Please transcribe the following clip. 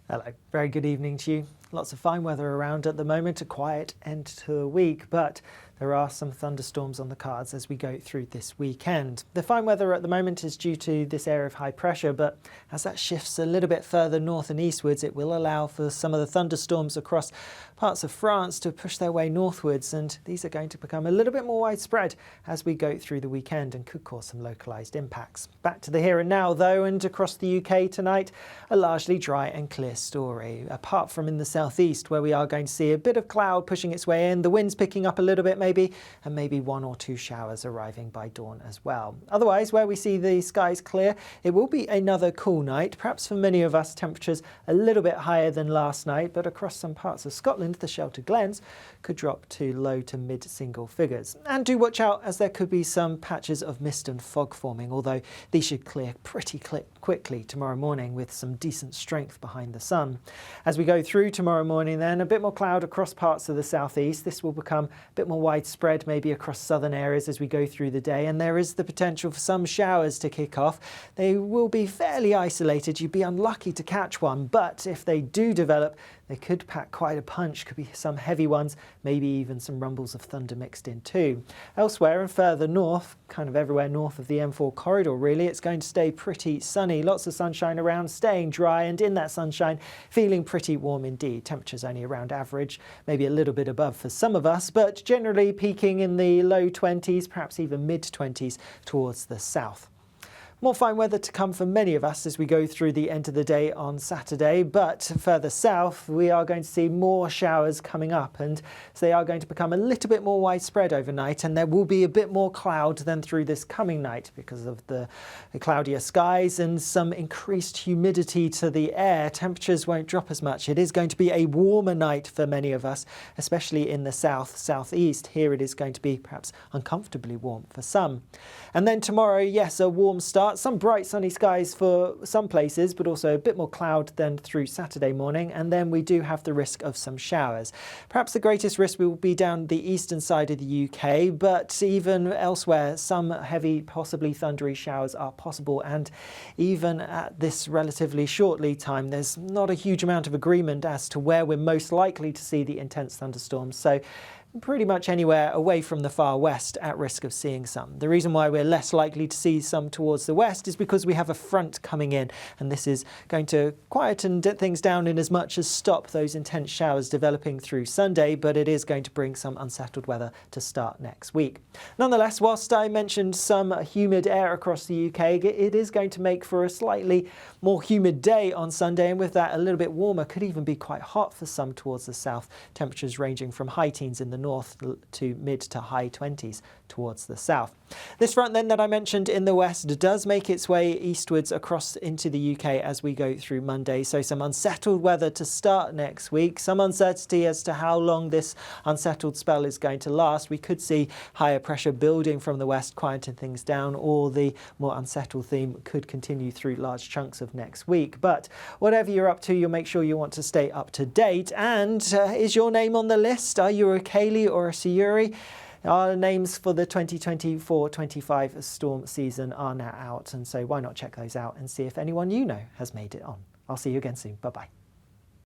Hello, very good evening to you. Lots of fine weather around at the moment, a quiet end to the week, but there are some thunderstorms on the cards as we go through this weekend. The fine weather at the moment is due to this area of high pressure, but as that shifts a little bit further north and eastwards, it will allow for some of the thunderstorms across parts of France to push their way northwards, and these are going to become a little bit more widespread as we go through the weekend and could cause some localised impacts. Back to the here and now though, and across the UK tonight, a largely dry and clear story, apart from in the southeast where we are going to see a bit of cloud pushing its way in, the wind's picking up a little bit maybe, and maybe one or two showers arriving by dawn as well. Otherwise, where we see the skies clear, it will be another cool night, perhaps for many of us temperatures a little bit higher than last night, but across some parts of Scotland the sheltered glens could drop to low to mid single figures. And do watch out as there could be some patches of mist and fog forming, although these should clear pretty quickly tomorrow morning with some decent strength behind the sun. As we go through tomorrow morning then, a bit more cloud across parts of the southeast. This will become a bit more widespread maybe across southern areas as we go through the day, and there is the potential for some showers to kick off. They will be fairly isolated. You'd be unlucky to catch one, but if they do develop, they could pack quite a punch. Could be some heavy ones, maybe even some rumbles of thunder mixed in too. Elsewhere and further north, kind of everywhere north of the M4 corridor really, it's going to stay pretty sunny. Lots of sunshine around, staying dry, and in that sunshine feeling pretty warm indeed. Temperatures only around average, maybe a little bit above for some of us, but generally peaking in the low 20s, perhaps even mid 20s towards the south. More fine weather to come for many of us as we go through the end of the day on Saturday, but further south we are going to see more showers coming up, and they are going to become a little bit more widespread overnight, and there will be a bit more cloud than through this coming night because of the cloudier skies and some increased humidity to the air. Temperatures won't drop as much. It is going to be a warmer night for many of us, especially in the southeast. Here it is going to be perhaps uncomfortably warm for some. And then tomorrow, yes, a warm start. Some bright sunny skies for some places, but also a bit more cloud than through Saturday morning, and then we do have the risk of some showers. Perhaps the greatest risk will be down the eastern side of the UK, but even elsewhere some heavy, possibly thundery showers are possible, and even at this relatively short lead time there's not a huge amount of agreement as to where we're most likely to see the intense thunderstorms. So pretty much anywhere away from the far west at risk of seeing some. The reason why we're less likely to see some towards the west is because we have a front coming in, and this is going to quieten things down in as much as stop those intense showers developing through Sunday, but it is going to bring some unsettled weather to start next week. Nonetheless, whilst I mentioned some humid air across the UK, it is going to make for a slightly more humid day on Sunday, and with that a little bit warmer, could even be quite hot for some towards the south. Temperatures ranging from high teens in the north to mid to high 20s towards the south. This front then that I mentioned in the west does make its way eastwards across into the UK as we go through Monday, so some unsettled weather to start next week. Some uncertainty as to how long this unsettled spell is going to last. We could see higher pressure building from the west, quieting things down, or the more unsettled theme could continue through large chunks of next week. But whatever you're up to, you'll make sure you want to stay up to date. And is your name on the list? Are you a Kaylee or a Sayuri? Our names for the 2024-25 storm season are now out, and so why not check those out and see if anyone you know has made it on. I'll see you again soon. Bye-bye.